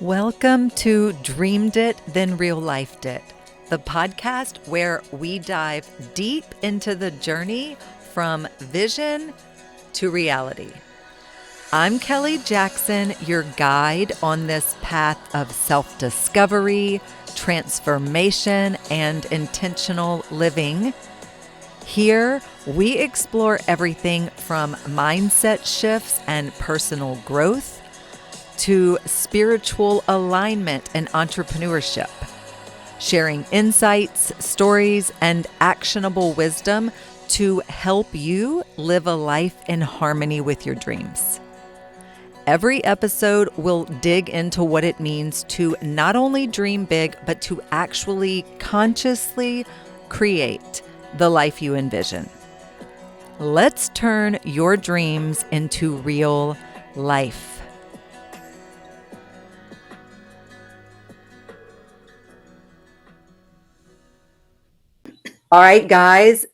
Welcome to Dreamed It, Then Real Lifed It, the podcast where we dive deep into the journey from vision to reality. I'm Kelly Jackson, your guide on this path of self-discovery, transformation, and intentional living. Here, we explore everything from mindset shifts and personal growth to spiritual alignment and entrepreneurship, sharing insights, stories, and actionable wisdom to help you live a life in harmony with your dreams. Every episode will dig into what it means to not only dream big, but to actually consciously create the life you envision. Let's turn your dreams into real life. All right, guys,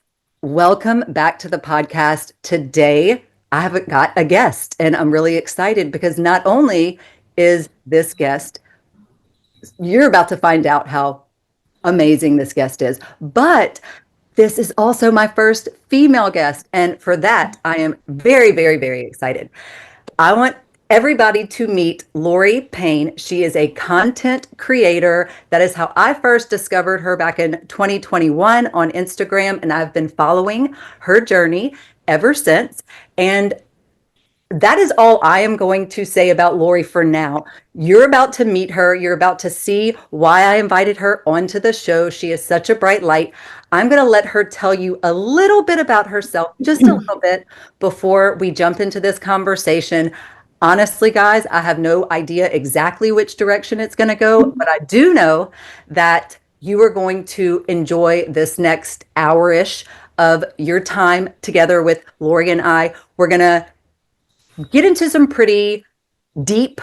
welcome back to the podcast. Today, I have got a guest, and I'm really excited because not only is this guest, you're about to find out how amazing this guest is, but this is also my first female guest. And for that, I am very, very, very excited. I want everybody to meet Lori Payne. She is a content creator. That is how I first discovered her back in 2021 on Instagram, and I've been following her journey ever since. And that is all I am going to say about Lori for now. You're about to meet her. You're about to see why I invited her onto the show. She is such a bright light. I'm going to let her tell you a little bit about herself, just a little bit, before we jump into this conversation. Honestly, guys, I have no idea exactly which direction it's going to go, but I do know that you are going to enjoy this next hour-ish of your time together with Lori and I. We're going to get into some pretty deep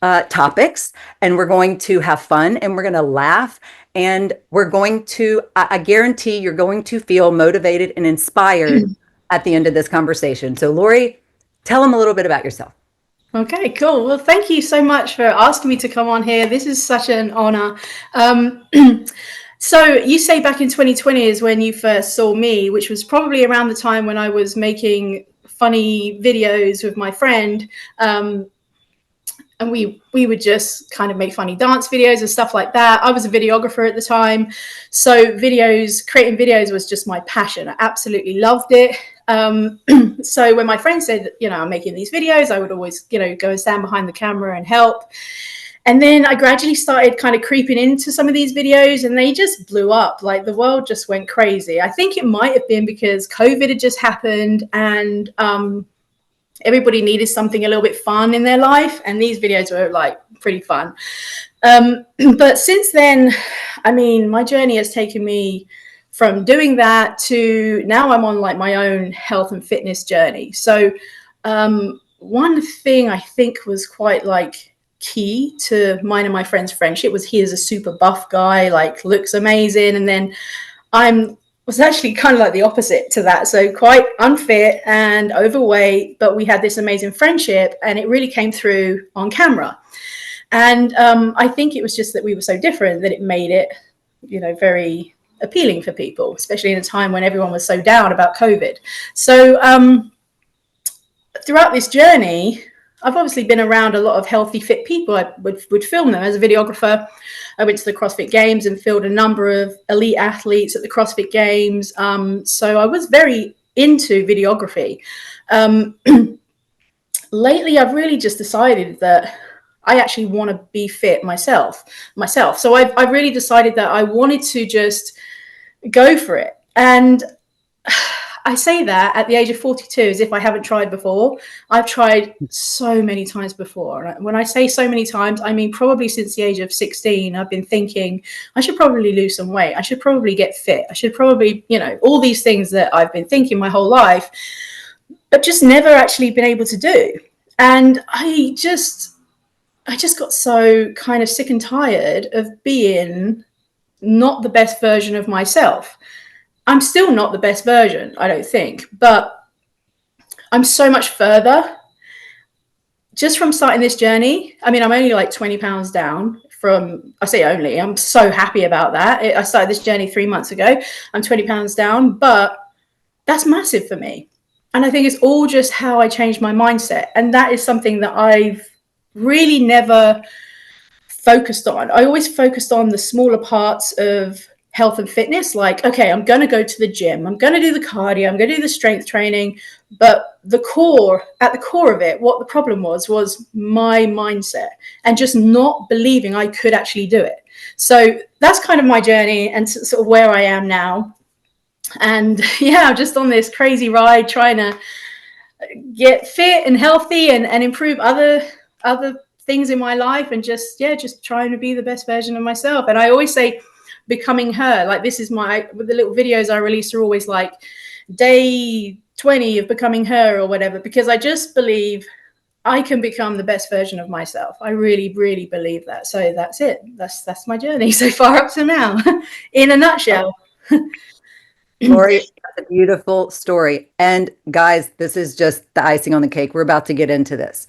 topics, and we're going to have fun, and we're going to laugh, and we're going to, I guarantee you're going to feel motivated and inspired at the end of this conversation. So Lori, tell them a little bit about yourself. Okay, cool. Well, thank you so much for asking me to come on here. This is such an honor. So you say back in 2020 is when you first saw me, which was probably around the time when I was making funny videos with my friend. And we would just kind of make funny dance videos and stuff like that. I was a videographer at the time. So creating videos was just my passion. I absolutely loved it. So when my friend said, I'm making these videos, I would always, go and stand behind the camera and help. And then I gradually started kind of creeping into some of these videos, and they just blew up. Like, the world just went crazy. I think it might have been because COVID had just happened, and everybody needed something a little bit fun in their life. And these videos were like pretty fun. But since then, my journey has taken me from doing that to now I'm on like my own health and fitness journey. So one thing I think was quite like key to mine and my friend's friendship was he is a super buff guy, like looks amazing. And then was actually kind of like the opposite to that. So quite unfit and overweight, but we had this amazing friendship, and it really came through on camera. And I think it was just that we were so different that it made it, very appealing for people, especially in a time when everyone was so down about COVID. So throughout this journey, I've obviously been around a lot of healthy, fit people. I would film them as a videographer. I went to the CrossFit Games and filmed a number of elite athletes at the CrossFit Games. So I was very into videography. Lately, I've really just decided that I actually want to be fit myself. So I've really decided that I wanted to just go for it. And I say that at the age of 42 as if I haven't tried before. I've tried so many times before. When I say so many times, I mean probably since the age of 16, I've been thinking I should probably lose some weight. I should probably get fit. I should probably, all these things that I've been thinking my whole life, but just never actually been able to do. And I just got so kind of sick and tired of being not the best version of myself. I'm still not the best version, I don't think, but I'm so much further just from starting this journey, I mean, I'm only like 20 pounds down from, I say only, I'm so happy about that. I started this journey 3 months ago. I'm 20 pounds down, but that's massive for me. And I think it's all just how I changed my mindset. And that is something that I've really never focused on. I always focused on the smaller parts of health and fitness. Like, okay, I'm going to go to the gym, I'm going to do the cardio, I'm going to do the strength training. But at the core of it, what the problem was my mindset and just not believing I could actually do it. So that's kind of my journey and sort of where I am now. And yeah, I'm just on this crazy ride trying to get fit and healthy and improve other things in my life, and just trying to be the best version of myself. And I always say becoming her. Like, this is my, with the little videos I release are always like day 20 of becoming her or whatever, because I just believe I can become the best version of myself. I really, really believe that. So that's it. That's my journey so far up to now, in a nutshell. Lori, that's a beautiful story. And guys, this is just the icing on the cake. We're about to get into this.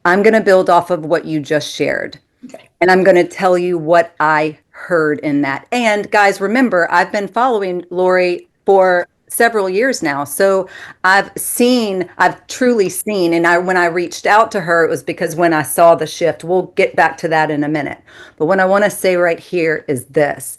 I'm going to build off of what you just shared. Okay. And I'm going to tell you what I heard in that. And guys, remember, I've been following Lori for several years now. So I've truly seen, and when I reached out to her, it was because when I saw the shift. We'll get back to that in a minute. But what I want to say right here is this.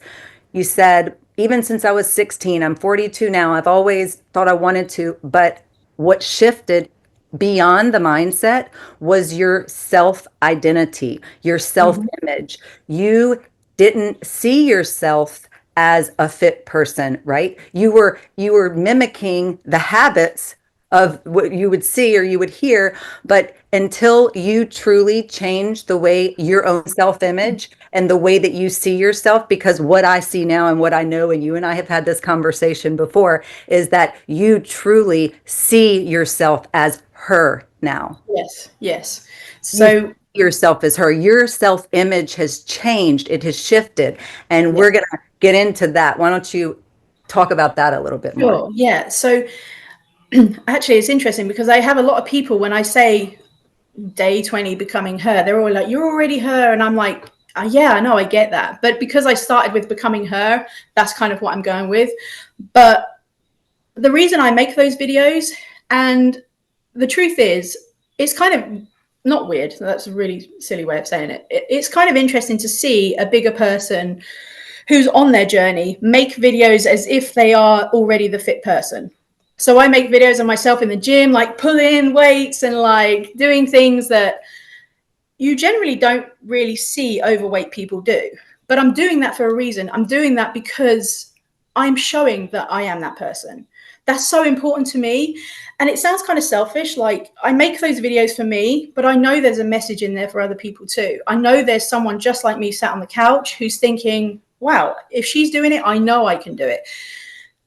You said, even since I was 16, I'm 42 now, I've always thought I wanted to, but what shifted beyond the mindset was your self identity, your self image. You didn't see yourself as a fit person, right? You were mimicking the habits of what you would see or you would hear, but until you truly change the way your own self-image and the way that you see yourself, because what I see now and what I know, and you and I have had this conversation before, is that you truly see yourself as her now. Yes. You see So yourself as her. Your self-image has changed. It has shifted. And yeah, we're going to get into that. Why don't you talk about that a little bit more? sure. Yeah. So actually, it's interesting because I have a lot of people, when I say day 20 becoming her, they're all like, you're already her. And I'm like, yeah, I know, I get that. But because I started with becoming her, that's kind of what I'm going with. But the reason I make those videos, and the truth is, it's kind of not weird. That's a really silly way of saying it. It's kind of interesting to see a bigger person who's on their journey make videos as if they are already the fit person. So I make videos of myself in the gym, like pulling weights and like doing things that you generally don't really see overweight people do. But I'm doing that for a reason. I'm doing that because I'm showing that I am that person. That's so important to me. And it sounds kind of selfish. Like, I make those videos for me, but I know there's a message in there for other people too. I know there's someone just like me sat on the couch who's thinking, wow, if she's doing it, I know I can do it.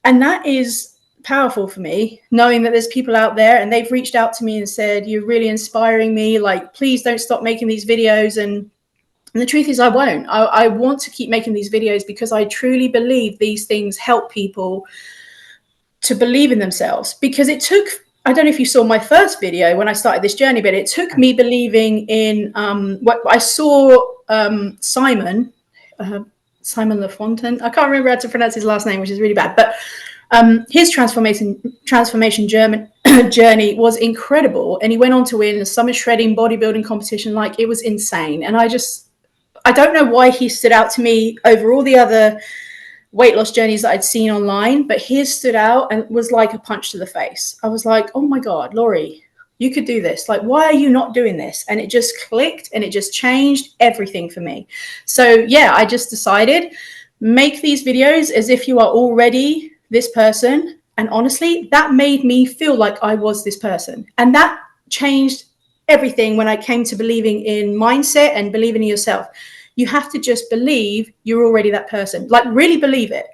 And that is powerful for me, knowing that there's people out there and they've reached out to me and said, you're really inspiring me. Like, please don't stop making these videos. And the truth is, I won't. I want to keep making these videos because I truly believe these things help people to believe in themselves. Because it took, I don't know if you saw my first video when I started this journey, but it took me believing in what I saw. Simon LaFontaine. I can't remember how to pronounce his last name, which is really bad. But his transformation journey was incredible, and he went on to win a summer shredding bodybuilding competition. Like, it was insane. And I don't know why he stood out to me over all the other weight loss journeys that I'd seen online, but his stood out and was like a punch to the face. I was like, oh my God, Lori, you could do this. Like, why are you not doing this? And it just clicked and it just changed everything for me. So yeah, I just decided, make these videos as if you are already this person. And honestly, that made me feel like I was this person. And that changed everything when I came to believing in mindset and believing in yourself. You have to just believe you're already that person, like really believe it.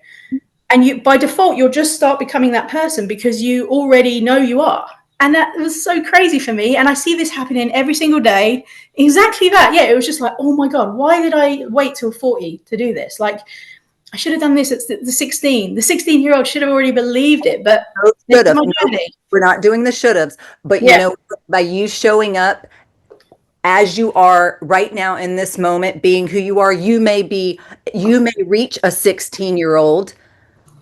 And you, by default, you'll just start becoming that person because you already know you are. And that was so crazy for me. And I see this happening every single day. Exactly that. Yeah, it was just like, oh my God, why did I wait till 40 to do this? Like, I should have done this at the 16. The 16-year-old should have already believed it, but this Should is have. my No, journey. we're not doing the should haves. But Yeah, by you showing up as you are right now in this moment, being who you are, you may reach a 16-year-old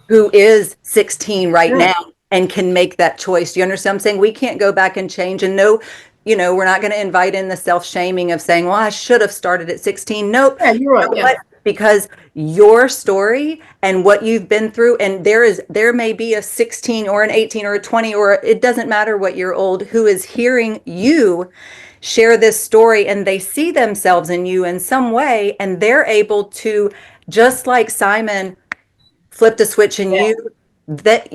who is 16 right Yeah. now and can make that choice. You understand what I'm saying? We can't go back and change. And no, we're not going to invite in the self-shaming of saying, well, I should have started at 16. Nope. Yeah, you're You right. know Yeah. what? Because your story and what you've been through, and there may be a 16 or an 18 or a 20, or it doesn't matter what you're old, who is hearing you share this story, and they see themselves in you in some way, and they're able to, just like Simon flipped a switch in Yeah. you, that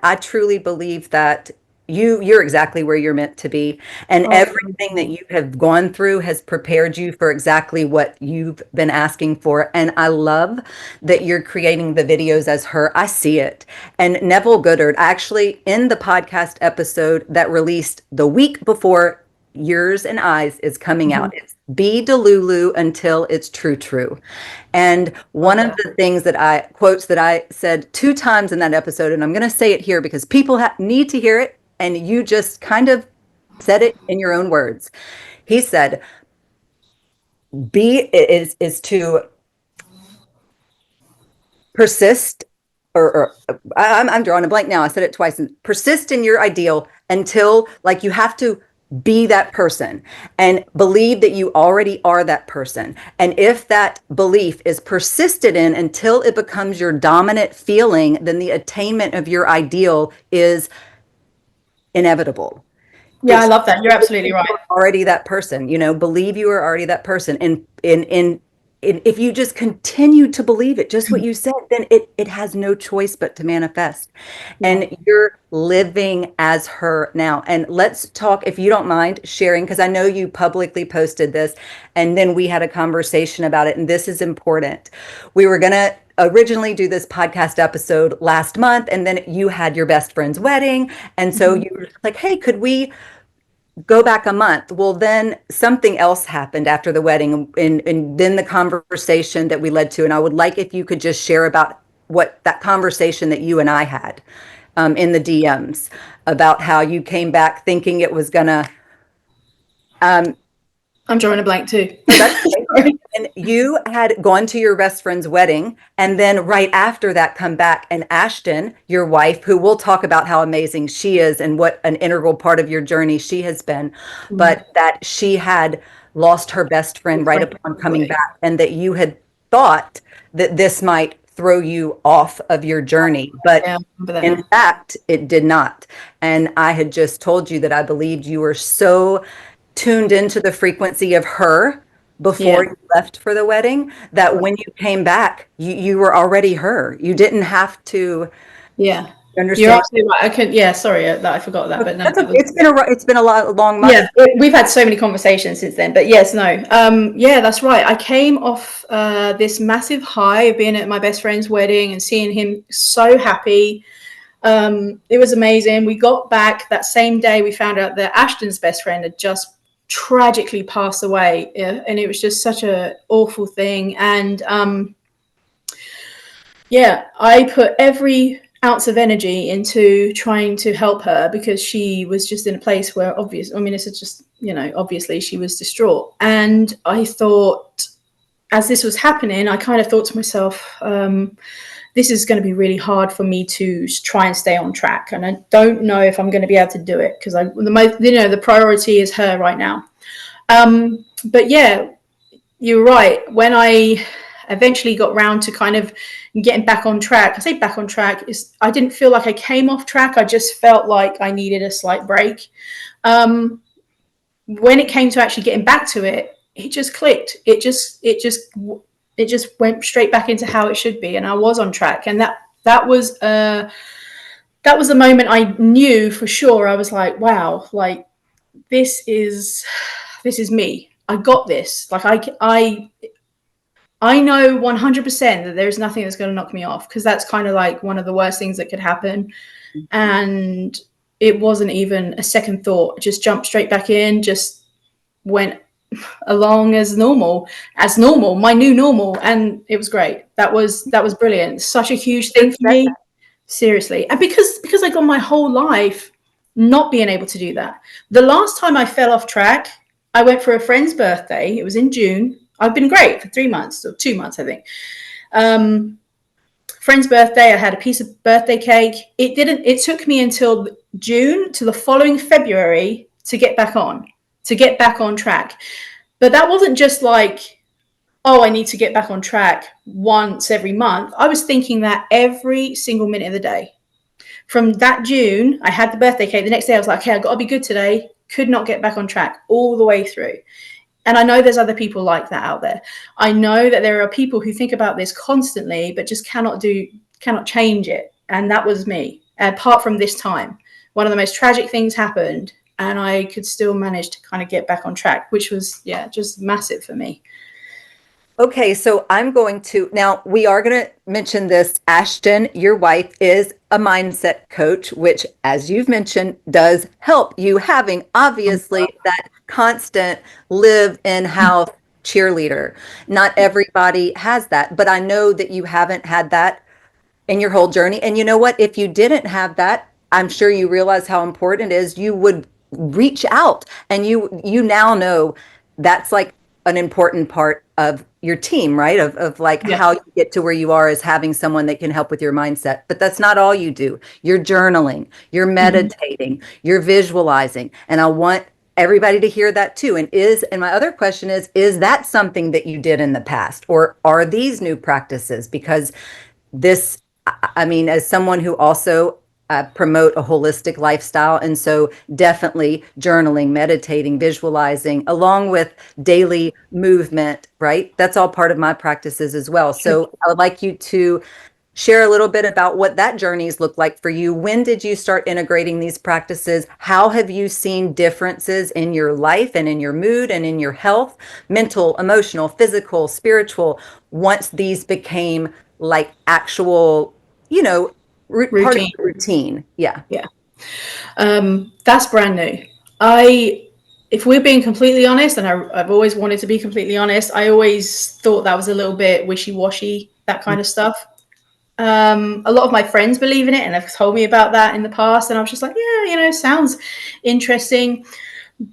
I truly believe that you're exactly where you're meant to be, and Oh, thank everything that you. you have gone through has prepared you for exactly what you've been asking for. And I love that you're creating the videos as her. I see it. And Neville Goddard, actually, in the podcast episode that released the week before Yours and Eyes is coming out, Mhm. it's Be Delulu Until It's True. And one Love of that. the things that I quotes that I said 2 times in that episode, and I'm going to say it here because people need to hear it, and you just kind of said it in your own words. He said, "Be is to persist." I'm drawing a blank now. I said it twice. Persist in your ideal until, like, you have to be that person and believe that you already are that person. And if that belief is persisted in until it becomes your dominant feeling, then the attainment of your ideal is inevitable. Yeah, I It's love that. You're absolutely right. already that person, believe you are already that person. And if you just continue to believe it, just what you said, then it has no choice but to manifest. Yeah. And you're living as her now. And let's talk, if you don't mind sharing, because I know you publicly posted this, and then we had a conversation about it. And this is important. We were going to originally do this podcast episode last month, and then you had your best friend's wedding. And so Mhm. you were like, hey, could we go back a month? Well, then something else happened after the wedding, and then the conversation that we led to. And I would like if you could just share about what that conversation that you and I had in the DMs, about how you came back thinking it was gonna. Um, I'm drawing a blank too. oh, that's okay. Sorry. And you had gone to your best friend's wedding, and then right after that, come back, and Ashton, your wife, who we'll talk about how amazing she is and what an integral part of your journey she has been, Mm. but that she had lost her best friend right upon coming back, and that you had thought that this might throw you off of your journey, but Yeah, I remember that in now. fact, it did not. And I had just told you that I believed you were so tuned into the frequency of her Yeah. before you left for the wedding, that when you came back, you were already her. You didn't have to Yeah. You're understand. absolutely right. I could, yeah, sorry that I forgot that, but no, That's that okay. was, It's been a long month. yeah, we've had so many conversations since then, but yes, no. Yeah, that's right. I came off this massive high of being at my best friend's wedding and seeing him so happy. It was amazing. We got back that same day. We found out that Ashton's best friend had just tragically passed away, and it was just such a awful thing. And yeah, I put every ounce of energy into trying to help her because she was just in a place where I mean, it's just, obviously she was distraught. And I thought, as this was happening, I kind of thought to myself, this is going to be really hard for me to try and stay on track. And I don't know if I'm going to be able to do it because the priority is her right now. But yeah, you're right. When I eventually got round to kind of getting back on track, I say back on track, I didn't feel like I came off track. I just felt like I needed a slight break. When it came to actually getting back to it, it just clicked. It just went straight back into how it should be, and I was on track. And that was the moment I knew for sure. I was like, wow, like this is me. I got this. Like I know 100% that there's nothing that's going to knock me off, because that's kind of like one of the worst things that could happen. And it wasn't even a second thought. It just jumped straight back in, just went along as normal, my new normal. And it was great. That was brilliant. Such a huge thing for me. Seriously. And because I got my whole life not being able to do that. The last time I fell off track, I went for a friend's birthday. It was in June. I've been great for 3 months or 2 months, I think. Friend's birthday. I had a piece of birthday cake. It took me until June to the following February to get back on track. But that wasn't just like, oh, I need to get back on track once every month. I was thinking that every single minute of the day. From that June, I had the birthday cake. The next day I was like, okay, I've got to be good today. Could not get back on track all the way through. And I know there's other people like that out there. I know that there are people who think about this constantly, but just cannot change it. And that was me. Apart from this time, one of the most tragic things happened, and I could still manage to kind of get back on track, which was, just massive for me. Okay, so now we are going to mention this. Ashton, your wife, is a mindset coach, which, as you've mentioned, does help you having obviously that constant live in house cheerleader. Not everybody has that, but I know that you haven't had that in your whole journey. And you know what? If you didn't have that, I'm sure you realize how important it is. You would reach out, and you now know that's like an important part of your team, right? Of like Yeah. how you get to where you are, is having someone that can help with your mindset. But that's not all you do. You're journaling, you're meditating, you're visualizing. And I want everybody to hear that too. And my other question is that something that you did in the past, or are these new practices? Because this, I mean, as someone who also promote a holistic lifestyle, and so definitely journaling, meditating, visualizing, along with daily movement, right? That's all part of my practices as well. So I would like you to share a little bit about what that journey's looked like for you. When did you start integrating these practices? How have you seen differences in your life and in your mood and in your health, mental, emotional, physical, spiritual, once these became like actual, part of Routine. the routine? Yeah. Yeah. That's brand new. If we're being completely honest, and I've always wanted to be completely honest, I always thought that was a little bit wishy-washy, that kind of stuff. A lot of my friends believe in it and have told me about that in the past, and I was just like, yeah, sounds interesting,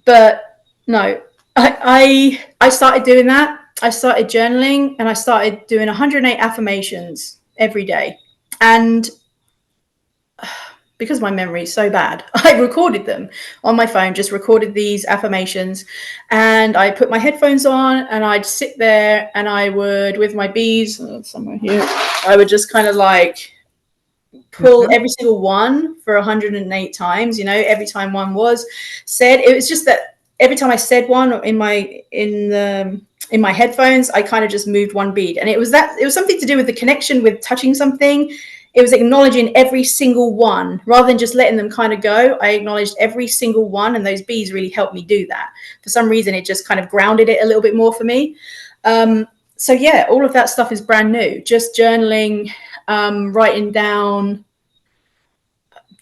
but no. I started doing that. I started journaling, and I started doing 108 affirmations every day. And because my memory is so bad, I recorded them on my phone, just recorded these affirmations, and I put my headphones on, and I'd sit there, and I would, with my beads somewhere here, I would just kind of like pull Mhm. every single one for 108 times, every time one was said. It was just that every time I said one in my headphones, I kind of just moved one bead, and it was something to do with the connection with touching something. It was acknowledging every single one rather than just letting them kind of go. I acknowledged every single one, and those beads really helped me do that. For some reason, it just kind of grounded it a little bit more for me. So yeah, all of that stuff is brand new. Just journaling, writing down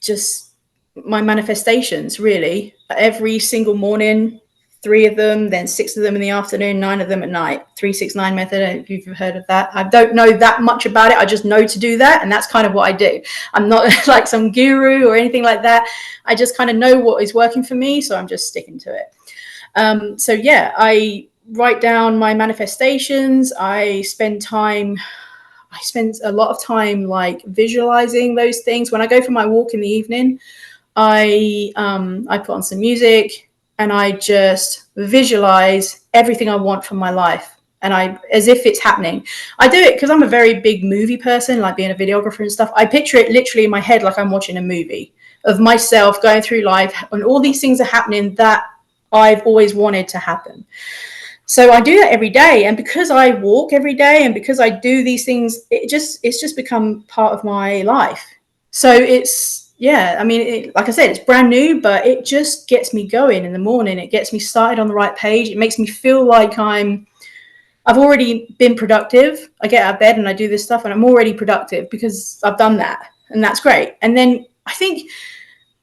just my manifestations, really. Every single morning, 3 of them, then 6 of them in the afternoon, 9 of them at night. 3-6-9 method. I don't know if you've heard of that. I don't know that much about it. I just know to do that, and that's kind of what I do. I'm not like some guru or anything like that. I just kind of know what is working for me, so I'm just sticking to it. So yeah, I write down my manifestations. I spend a lot of time like visualizing those things. When I go for my walk in the evening, I put on some music, and I just visualize everything I want from my life, and as if it's happening. I do it because I'm a very big movie person, like being a videographer and stuff. I picture it literally in my head like I'm watching a movie of myself going through life, and all these things are happening that I've always wanted to happen. So I do that every day, and because I walk every day, and because I do these things, it's just become part of my life. So I mean, like I said, it's brand new, but it just gets me going in the morning. It gets me started on the right page. It makes me feel like I've already been productive. I get out of bed and I do this stuff, and I'm already productive because I've done that, and that's great. And then I think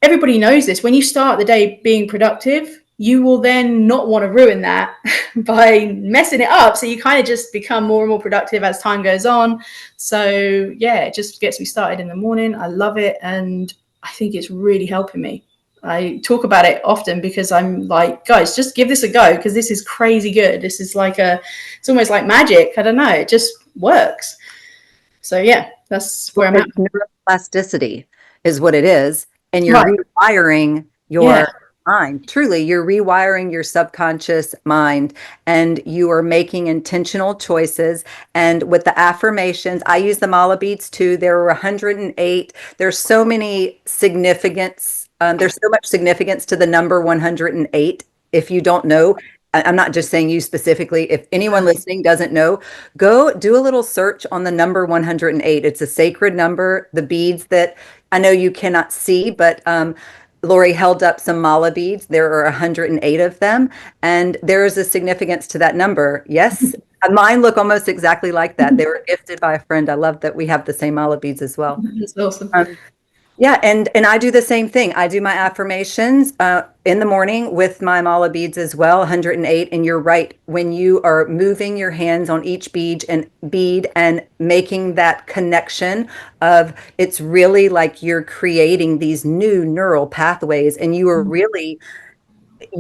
everybody knows this. When you start the day being productive, you will then not want to ruin that by messing it up. So you kind of just become more and more productive as time goes on. So yeah, it just gets me started in the morning. I love it, and I think it's really helping me. I talk about it often because I'm like, guys, just give this a go because this is crazy good. This is like it's almost like magic. I don't know. It just works. So yeah, that's Well, where I'm at. it's neuroplasticity is what it is. And you're Right. rewiring Yeah. your mind. Truly, you're rewiring your subconscious mind and you are making intentional choices. And with the affirmations, I use the mala beads too. There were 108. There's so many significance. There's so much significance to the number 108. If you don't know, I'm not just saying you specifically. If anyone listening doesn't know, go do a little search on the number 108. It's a sacred number. The beads that I know you cannot see, but Lori held up some mala beads. There are 108 of them, and there is a significance to that number. Yes, mine look almost exactly like that. They were gifted by a friend. I love that we have the same mala beads as well. That's awesome. Yeah, and I do the same thing. I do my affirmations in the morning with my mala beads as well, 108. And you're right, when you are moving your hands on each bead and making that connection of it's really like you're creating these new neural pathways, and you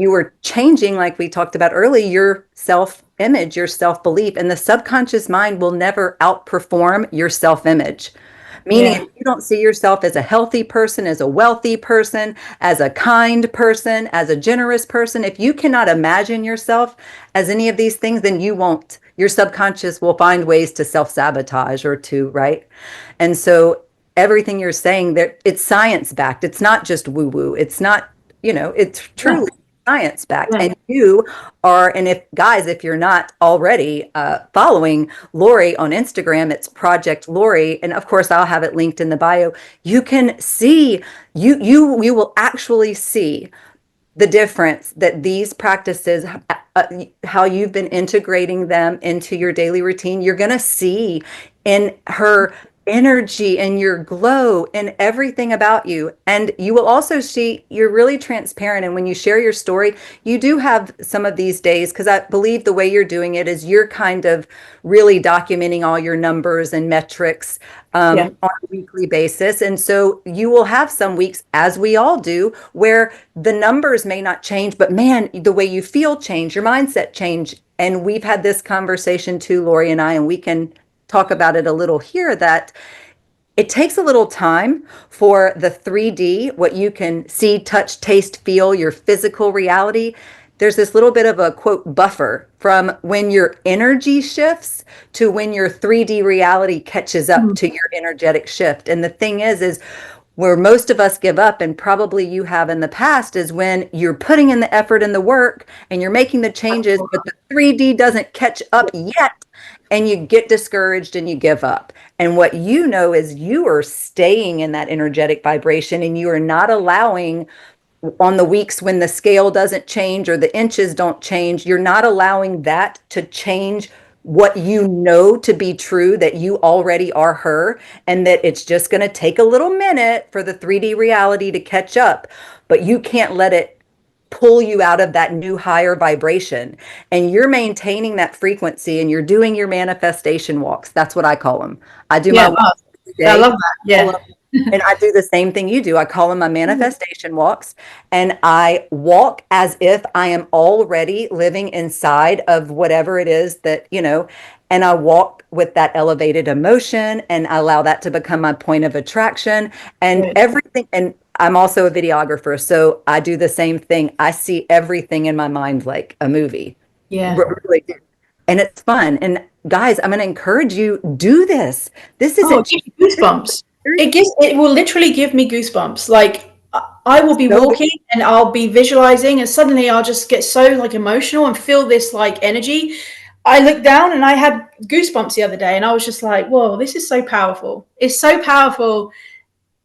were changing, like we talked about early, your self image, your self belief, and the subconscious mind will never outperform your self image. Meaning, if Yeah. you don't see yourself as a healthy person, as a wealthy person, as a kind person, as a generous person, if you cannot imagine yourself as any of these things, then you won't. Your subconscious will find ways to self sabotage or to, right? And so, everything you're saying there, it's science backed. It's not just woo woo. It's not, it's Yeah. truly science backed. Yeah. And you are, and if guys, if you're not already following Lori on Instagram, it's Project Lori. And of course, I'll have it linked in the bio. You can see, you will actually see the difference that these practices, how you've been integrating them into your daily routine, you're going to see in her energy and your glow and everything about you. And you will also see you're really transparent. And when you share your story, you do have some of these days, because I believe the way you're doing it is you're kind of really documenting all your numbers and metrics Yeah. on a weekly basis. And so you will have some weeks, as we all do, where the numbers may not change, but man, the way you feel change, your mindset change. And we've had this conversation too, Lori and I, and we can talk about it a little here, that it takes a little time for the 3D, what you can see, touch, taste, feel, your physical reality. There's this little bit of a quote buffer from when your energy shifts to when your 3D reality catches up Mm. to your energetic shift. And the thing is where most of us give up, and probably you have in the past, is when you're putting in the effort and the work and you're making the changes, but the 3D doesn't catch up yet, and you get discouraged and you give up. And what you know is you are staying in that energetic vibration and you are not allowing, on the weeks when the scale doesn't change or the inches don't change, you're not allowing that to change what you know to be true, that you already are her, and that it's just going to take a little minute for the 3D reality to catch up. But you can't let it pull you out of that new higher vibration. And you're maintaining that frequency and you're doing your manifestation walks. That's what I call them. I do my Yeah. walks Oh, every I day. love that. Yeah. And I do the same thing you do. I call them my manifestation walks. And I walk as if I am already living inside of whatever it is that, and I walk with that elevated emotion and I allow that to become my point of attraction and Good. everything. And I'm also a videographer. So I do the same thing. I see everything in my mind like a movie. Yeah. Really do. And it's fun. And guys, I'm going to encourage you, do this. This Oh, isn't it gives me goosebumps. It will literally give me goosebumps. Like I will be so walking and I'll be visualizing and suddenly I'll just get so like emotional and feel this like energy. I looked down and I had goosebumps the other day and I was just like, whoa, this is so powerful. It's so powerful.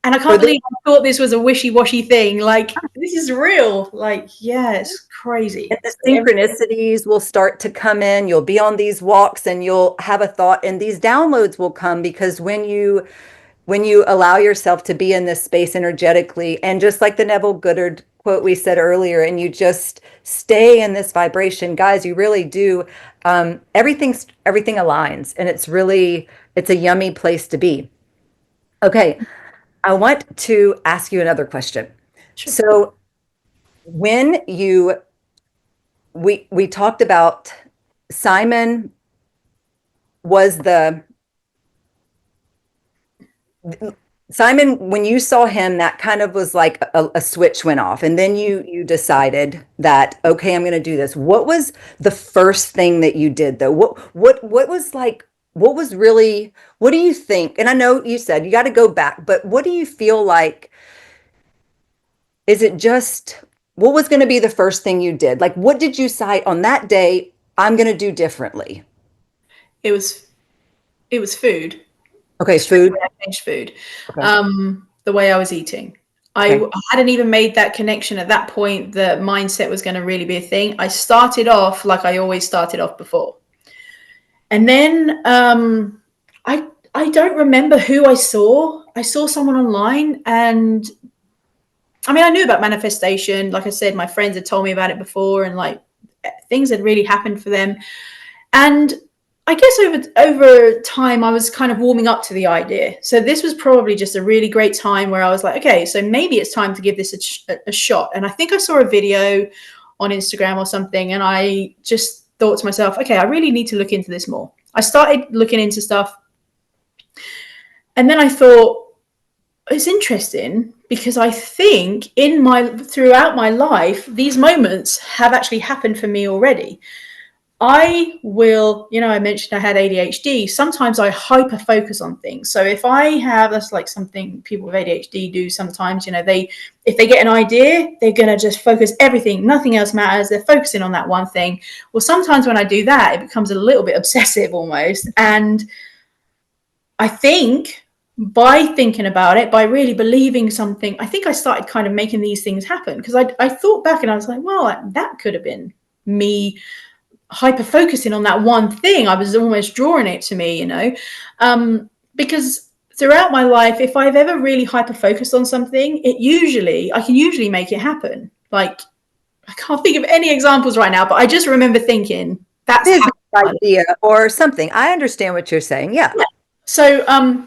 And I for can't the believe I thought this was a wishy-washy thing. Like this is real. Like, yeah, it's crazy. and the So synchronicities will start to come in. You'll be on these walks and you'll have a thought, and these downloads will come because when you allow yourself to be in this space energetically, and just like the Neville Goddard quote we said earlier, and you just stay in this vibration, guys, you really do. Everything aligns, and it's a yummy place to be. Okay, I want to ask you another question. sure. So when you we talked about Simon was the Simon, when you saw him, that kind of was like a switch went off, and then you decided that okay, I'm going to do this. What was the first thing that you did though? What was like? What was really? What do you think? And I know you said you got to go back, but what do you feel like? Is it just what was going to be the first thing you did? Like, what did you decide on that day? I'm going to do differently. It was food. Okay, Straight food. away, I changed food. Okay, The way I was eating. okay. I hadn't even made that connection at that point that mindset was going to really be a thing. I started off like I always started off before. And then I don't remember who I saw. I saw someone online, and I mean, I knew about manifestation. Like I said, my friends had told me about it before, and like things had really happened for them. And I guess over time, I was kind of warming up to the idea. So this was probably just a really great time where I was like, okay, so maybe it's time to give this a shot. And I think I saw a video on Instagram or something, and I just thought to myself, okay, I really need to look into this more. I started looking into stuff, and then I thought it's interesting because I think throughout my life, these moments have actually happened for me already. I will, I mentioned I had ADHD. Sometimes I hyper focus on things. So if I have, that's like something people with ADHD do sometimes, if they get an idea, they're going to just focus everything. Nothing else matters. They're focusing on that one thing. Well, sometimes when I do that, it becomes a little bit obsessive almost. And I think by thinking about it, by really believing something, I think I started kind of making these things happen because I thought back and I was like, well, that could have been me hyper focusing on that one thing. I was almost drawing it to me, because throughout my life, if I've ever really hyper focused on something, I can usually make it happen. Like, I can't think of any examples right now, but I just remember thinking that's Business happened. idea or something. I understand what you're saying. Yeah. Yeah. So, um,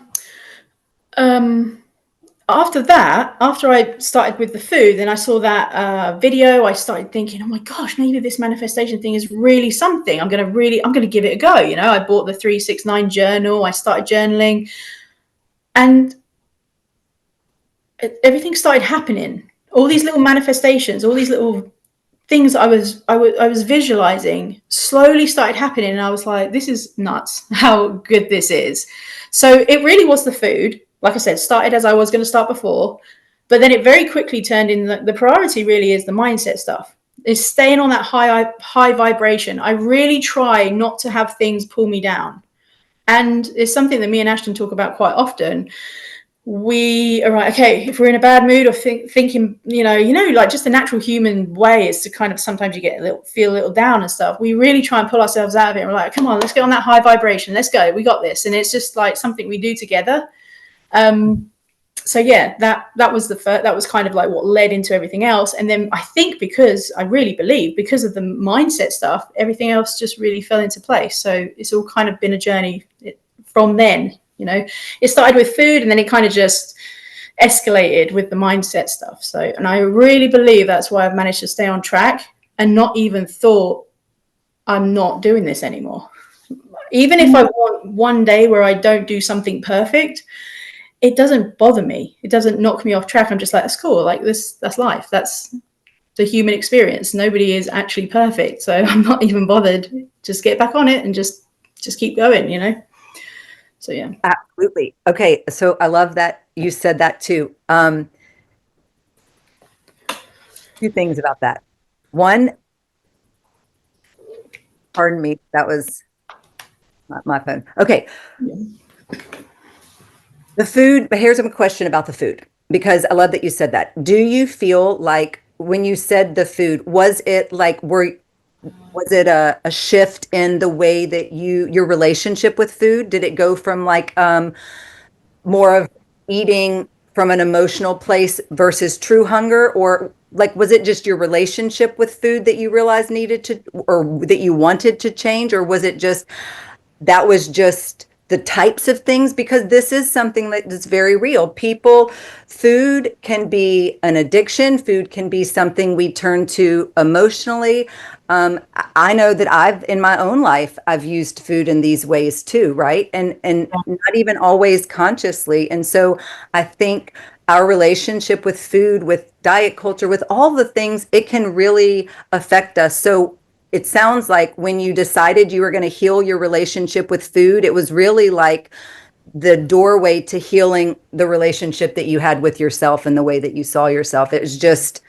after that, after I started with the food, then I saw that video. I started thinking, oh my gosh, maybe this manifestation thing is really something. I'm going to give it a go. I bought the 369 journal. I started journaling, and everything started happening. All these little manifestations, all these little things I was visualizing slowly started happening, and I was like, this is nuts how good this is. So it really was the food. Like I said, started as I was going to start before, but then it very quickly turned in the priority really is the mindset stuff. Is staying on that high vibration. I really try not to have things pull me down, and it's something that me and Ashton talk about quite often. We are right, okay, if we're in a bad mood or thinking, like just the natural human way is to kind of sometimes you feel a little down and stuff. We really try and pull ourselves out of it, and we're like, come on, let's get on that high vibration, let's go, we got this. And it's just like something we do together. So yeah, that was that was kind of like what led into everything else. And then I think because I really believe because of the mindset stuff, everything else just really fell into place. So it's all kind of been a journey from then. It started with food, and then it kind of just escalated with the mindset stuff. So, and I really believe that's why I've managed to stay on track and not even thought I'm not doing this anymore. Even if I want one day where I don't do something perfect, it doesn't bother me. It doesn't knock me off track. I'm just like, that's cool. Like that's life. That's the human experience. Nobody is actually perfect. So I'm not even bothered. Just get back on it and just keep going. So yeah. Absolutely. Okay. So I love that you said that too. Two things about that. One, pardon me, that was not my phone. Okay. Yeah. The food, but here's a question about the food because I love that you said that. Do you feel like when you said the food, was it like was it a shift in the way that your relationship with food? Did it go from like more of eating from an emotional place versus true hunger, or like was it just your relationship with food that you realized needed to or that you wanted to change, or was it just that was just the types of things, because this is something that is very real. Food can be an addiction. Food can be something we turn to emotionally. I know that in my own life, I've used food in these ways too, right? And not even always consciously. And so I think our relationship with food, with diet culture, with all the things, it can really affect us. So it sounds like when you decided you were going to heal your relationship with food, it was really like the doorway to healing the relationship that you had with yourself and the way that you saw yourself. It was just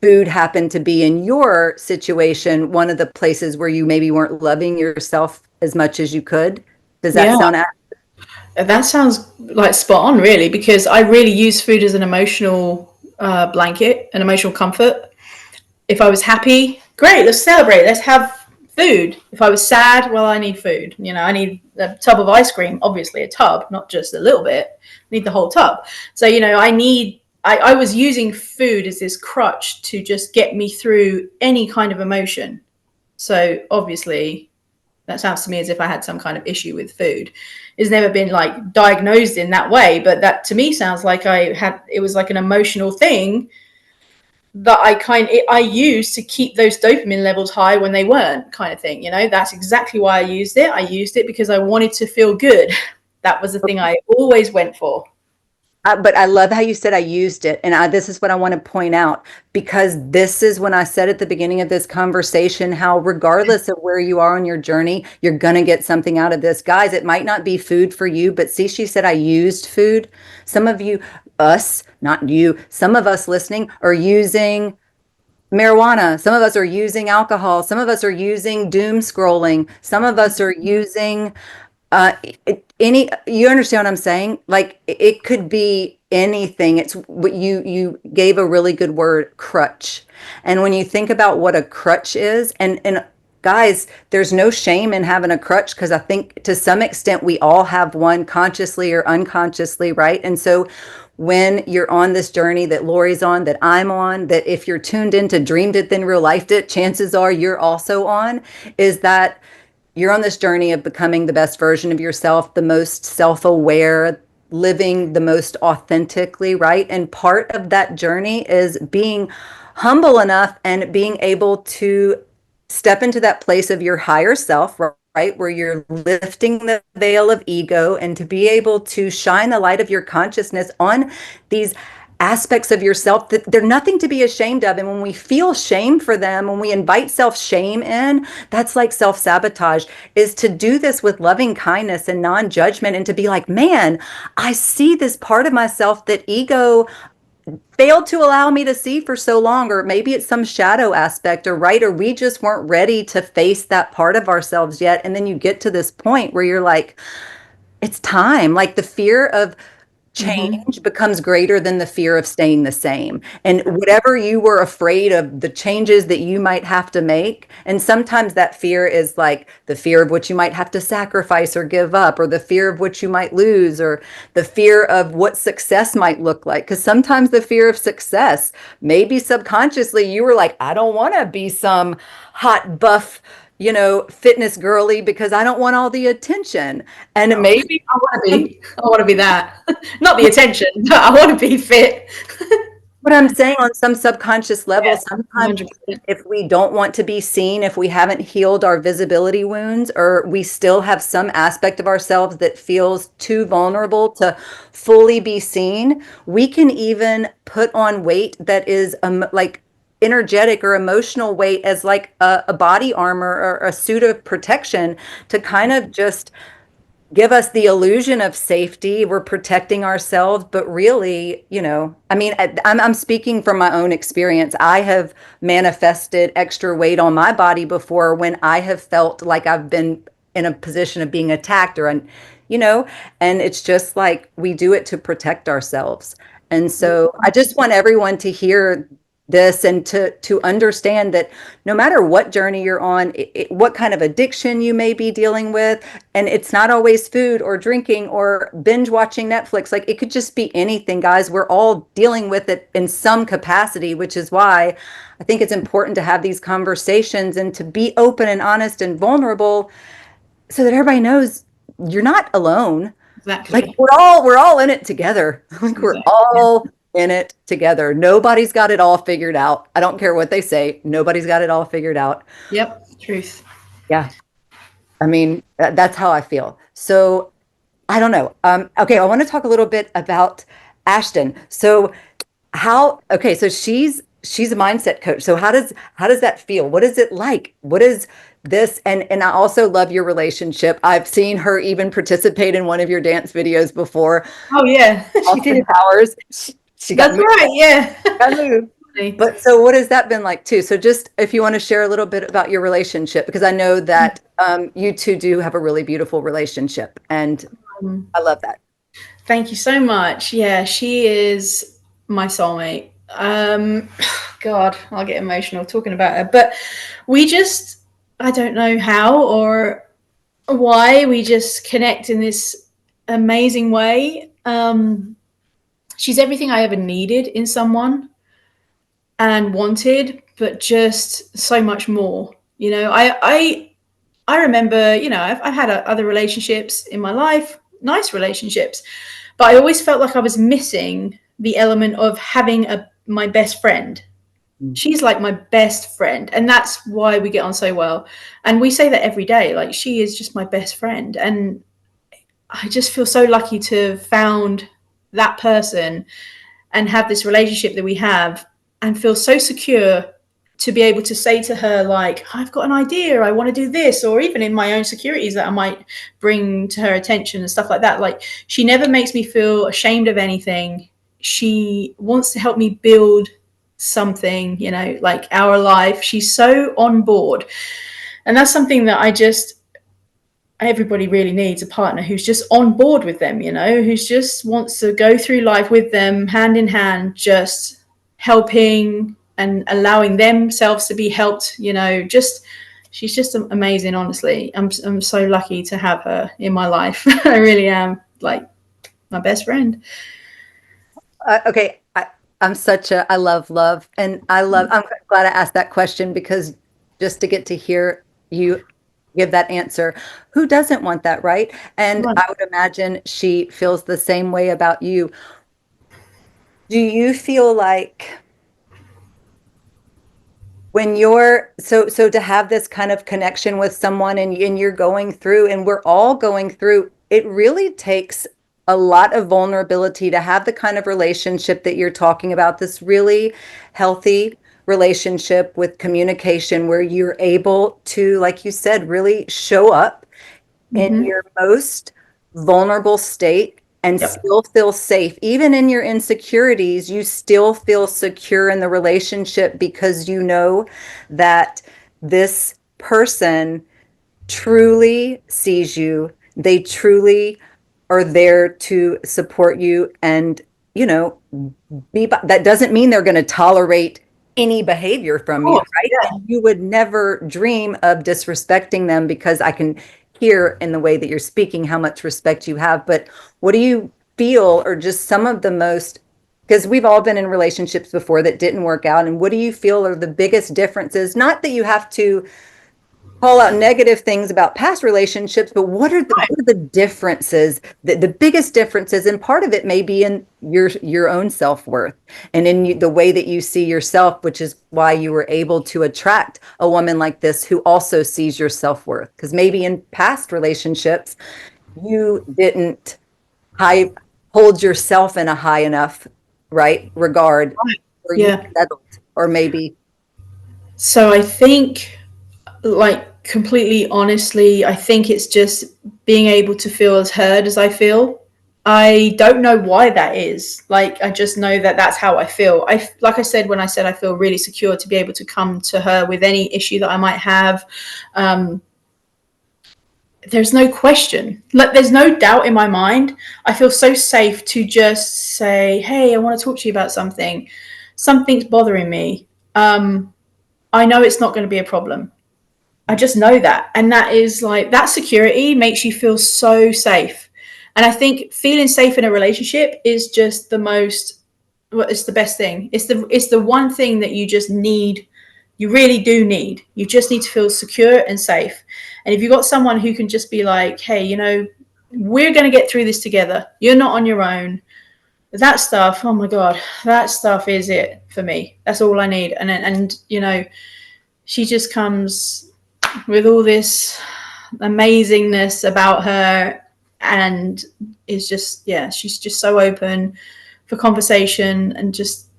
food happened to be in your situation, one of the places where you maybe weren't loving yourself as much as you could. Does that Yeah, sound that sounds like spot on, really, because I really use food as an emotional blanket, an emotional comfort. If I was happy, great, let's celebrate. Let's have food. If I was sad, well, I need food. You know, I need a tub of ice cream, obviously a tub, not just a little bit. I need the whole tub. So, you know, I was using food as this crutch to just get me through any kind of emotion. So obviously, that sounds to me as if I had some kind of issue with food. It's never been like diagnosed in that way, but that to me sounds like it was like an emotional thing that I used to keep those dopamine levels high when they weren't, kind of thing. You know, that's exactly why I used it. I used it because I wanted to feel good. That was the thing I always went for. but I love how you said I used it. And this is what I want to point out, because this is when I said at the beginning of this conversation how, regardless of where you are on your journey, you're going to get something out of this. Guys, it might not be food for you, but see, she said I used food. Some of you, us, not you, some of us listening are using marijuana. Some of us are using alcohol. Some of us are using doom scrolling. Some of us are using any, you understand what I'm saying? Like it could be anything. It's what you gave a really good word, crutch. And when you think about what a crutch is, and guys, there's no shame in having a crutch, because I think to some extent we all have one, consciously or unconsciously, right? And so when you're on this journey that Lori's on, that I'm on, that if you're tuned into Dreamed It Then Real Lifed It, chances are you're also on, is that you're on this journey of becoming the best version of yourself, the most self-aware, living the most authentically, right? And part of that journey is being humble enough and being able to step into that place of your higher self, right? Where you're lifting the veil of ego, and to be able to shine the light of your consciousness on these aspects of yourself that they're nothing to be ashamed of. And when we feel shame for them, when we invite self-shame in, that's like self-sabotage. Is to do this with loving kindness and non-judgment, and to be like, man, I see this part of myself that ego failed to allow me to see for so long. Or maybe it's some shadow aspect, or right, or we just weren't ready to face that part of ourselves yet. And then you get to this point where you're like, it's time. Like the fear of Mm-hmm. change becomes greater than the fear of staying the same. And whatever you were afraid of, the changes that you might have to make, and sometimes that fear is like the fear of what you might have to sacrifice or give up, or the fear of what you might lose, or the fear of what success might look like. Because sometimes the fear of success, maybe subconsciously you were like, I don't want to be some hot buff, fitness girly, because I don't want all the attention. And Oh, maybe I want to be. I want to be that. Not the attention, but I want to be fit. what I'm saying, on some subconscious level, Yeah, sometimes 100%. if we don't want to be seen, if we haven't healed our visibility wounds, or we still have some aspect of ourselves that feels too vulnerable to fully be seen, we can even put on weight that is like energetic or emotional weight, as like a body armor or a suit of protection, to kind of just give us the illusion of safety. We're protecting ourselves, but really, I mean, I'm speaking from my own experience. I have manifested extra weight on my body before when I have felt like I've been in a position of being attacked, you know, and it's just like we do it to protect ourselves. And so I just want everyone to hear this, and to understand that no matter what journey you're on, what kind of addiction you may be dealing with, and it's not always food or drinking or binge watching Netflix. Like it could just be anything, guys. We're all dealing with it in some capacity, which is why I think it's important to have these conversations and to be open and honest and vulnerable, so that everybody knows you're not alone. Like Exactly. we're all in it together. Like we're Exactly. Yeah. all in it together. Nobody's got it all figured out. I don't care what they say. Nobody's got it all figured out. Yep. Truth. Yeah. I mean, that's how I feel. So I don't know. Okay, I want to talk a little bit about Ashton. So okay, so she's a mindset coach. So how does that feel? What is it like? What is this? And I also love your relationship. I've seen her even participate in one of your dance videos before. Oh yeah, she Austin did. Powers. She got That's moved. right. Yeah. Got moved. But so what has that been like too? So just if you want to share a little bit about your relationship, because I know that you two do have a really beautiful relationship, and I love that. Thank you so much. Yeah, she is my soulmate. God, I'll get emotional talking about her. But we just, I don't know how or why, we just connect in this amazing way. She's everything I ever needed in someone and wanted, but just so much more. You know, I remember, you know, I've had other relationships in my life, nice relationships, but I always felt like I was missing the element of having my best friend. Mm. She's like my best friend, and that's why we get on so well. And we say that every day, like she is just my best friend, and I just feel so lucky to have found that person and have this relationship that we have, and feel so secure to be able to say to her, like, I've got an idea, I want to do this, or even in my own securities that I might bring to her attention and stuff like that. Like, she never makes me feel ashamed of anything. She wants to help me build something, you know, like our life. She's so on board. And that's something that everybody really needs, a partner who's just on board with them, you know, who's just wants to go through life with them hand in hand, just helping and allowing themselves to be helped, you know. Just she's just amazing. Honestly, I'm so lucky to have her in my life. I really am, like, my best friend. Okay, I love love, and I'm glad I asked that question because just to get to hear you give that answer, who doesn't want that, right? And Right. I would imagine she feels the same way about you. Do you feel like when you're to have this kind of connection with someone and you're going through and we're all going through, it really takes a lot of vulnerability to have the kind of relationship that you're talking about, this really healthy relationship with communication where you're able to, like you said, really show up in Mm-hmm. your most vulnerable state and Yep. still feel safe. Even in your insecurities, you still feel secure in the relationship because you know that this person truly sees you. They truly are there to support you and, you know, that doesn't mean they're going to tolerate any behavior Of from you, course. right? Yeah. And you would never dream of disrespecting them because I can hear in the way that you're speaking how much respect you have. But what do you feel, or just some of the most, because we've all been in relationships before that didn't work out, and what do you feel are the biggest differences? Not that you have to call out negative things about past relationships, but what are the differences, the biggest differences? And part of it may be in your own self-worth and in the way that you see yourself, which is why you were able to attract a woman like this who also sees your self-worth. Because maybe in past relationships, you didn't high hold yourself in a high enough, right, regard, Right. or you Yeah. settled, or maybe. So I think, like, completely honestly, I think it's just being able to feel as heard as I feel. I don't know why that is. Like, I just know that that's how I feel. Like I said, when I said I feel really secure to be able to come to her with any issue that I might have. Um, there's no question. Like, there's no doubt in my mind. I feel so safe to just say, "Hey, I want to talk to you about something. Something's bothering me." I know it's not going to be a problem. I just know that. And that is like, that security makes you feel so safe. And I think feeling safe in a relationship is just the most, well, it's the best thing. It's the one thing that you just need. You really do need. You just need to feel secure and safe. And if you've got someone who can just be like, hey, you know, we're going to get through this together. You're not on your own. That stuff, oh my God, that stuff is it for me. That's all I need. And you know, she just comes with all this amazingness about her, and is just, yeah, she's just so open for conversation, and just,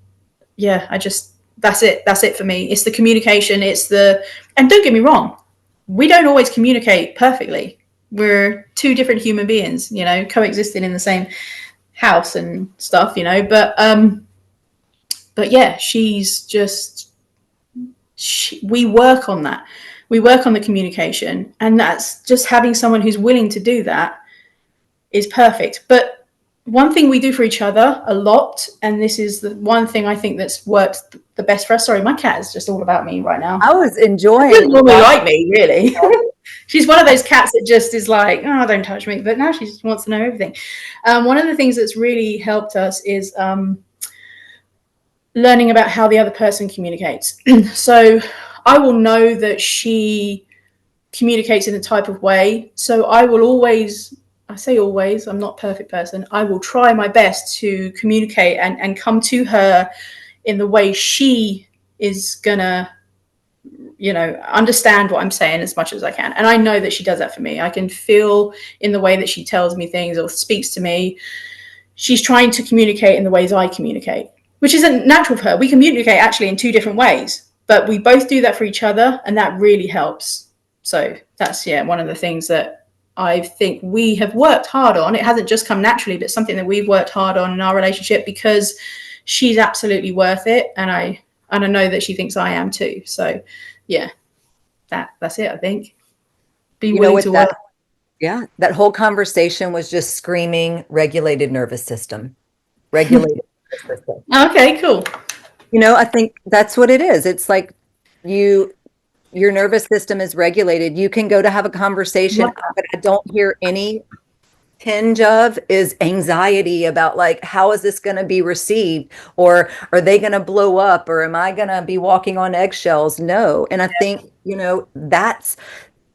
yeah, I just, that's it for me. It's the communication, it's the, and don't get me wrong, we don't always communicate perfectly. We're two different human beings, you know, coexisting in the same house and stuff, you know, but yeah, she's just, we work on that. We work on the communication, and that's just having someone who's willing to do that is perfect. But one thing we do for each other a lot, and this is the one thing I think that's worked the best for us. Sorry, my cat is just all about me right now. I was She doesn't enjoying normally watching. like me, really. She's one of those cats that just is like, oh, don't touch me. But now she just wants to know everything. One of the things that's really helped us is learning about how the other person communicates. So I will know that she communicates in a type of way. So I will always, I say always, I'm not a perfect person. I will try my best to communicate and come to her in the way she is gonna, you know, understand what I'm saying as much as I can. And I know that she does that for me. I can feel in the way that she tells me things or speaks to me, she's trying to communicate in the ways I communicate, which isn't natural for her. We communicate actually in two different ways, but we both do that for each other, and that really helps. So that's, yeah, one of the things that I think we have worked hard on. It hasn't just come naturally, but something that we've worked hard on in our relationship, because she's absolutely worth it, and I know that she thinks I am too. So yeah, that's it, I think. Be You know, willing with to that, work. yeah, that whole conversation was just screaming regulated nervous system, regulated nervous system. Okay, cool. You know, I think that's what it is. It's like you, your nervous system is regulated. You can go to have a conversation, but I don't hear any tinge of is anxiety about like, how is this going to be received? Or are they going to blow up? Or am I going to be walking on eggshells? No. And I think, you know, that's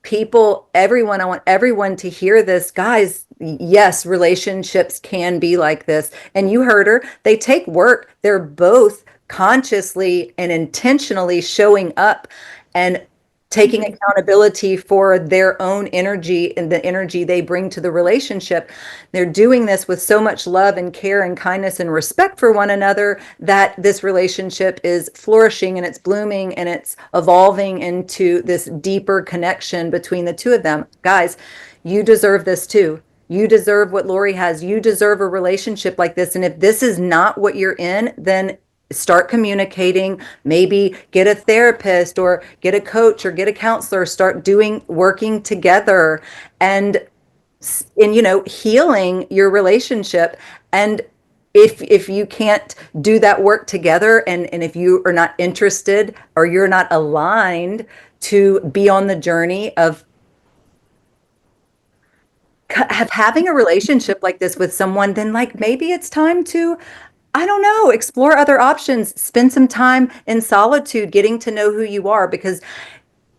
people, everyone, I want everyone to hear this. Guys, yes, relationships can be like this. And you heard her, they take work. They're both consciously and intentionally showing up and taking accountability for their own energy and the energy they bring to the relationship. They're doing this with so much love and care and kindness and respect for one another that this relationship is flourishing and it's blooming and it's evolving into this deeper connection between the two of them. Guys, you deserve this too. You deserve what Lori has. You deserve a relationship like this. And if this is not what you're in, then start communicating, maybe get a therapist or get a coach or get a counselor, start doing, working together and you know, healing your relationship. And if you can't do that work together, and if you are not interested or you're not aligned to be on the journey of having a relationship like this with someone, then like maybe it's time to, I don't know, explore other options, spend some time in solitude, getting to know who you are, because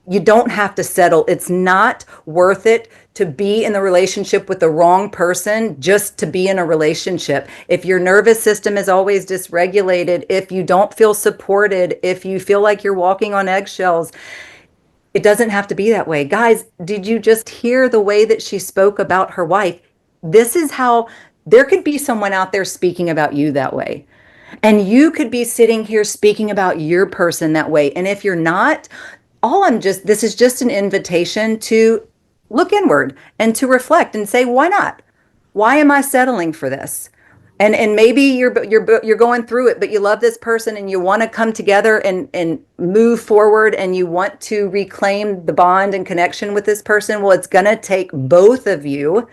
you don't have to settle. It's not worth it to be in the relationship with the wrong person just to be in a relationship. If your nervous system is always dysregulated, if you don't feel supported, if you feel like you're walking on eggshells, it doesn't have to be that way. Guys, did you just hear the way that she spoke about her wife? This is how there could be someone out there speaking about you that way. And you could be sitting here speaking about your person that way. And if you're not, this is just an invitation to look inward and to reflect and say, why not? Why am I settling for this? And maybe you're going through it, but you love this person and you want to come together and move forward and you want to reclaim the bond and connection with this person. Well, it's going to take both of you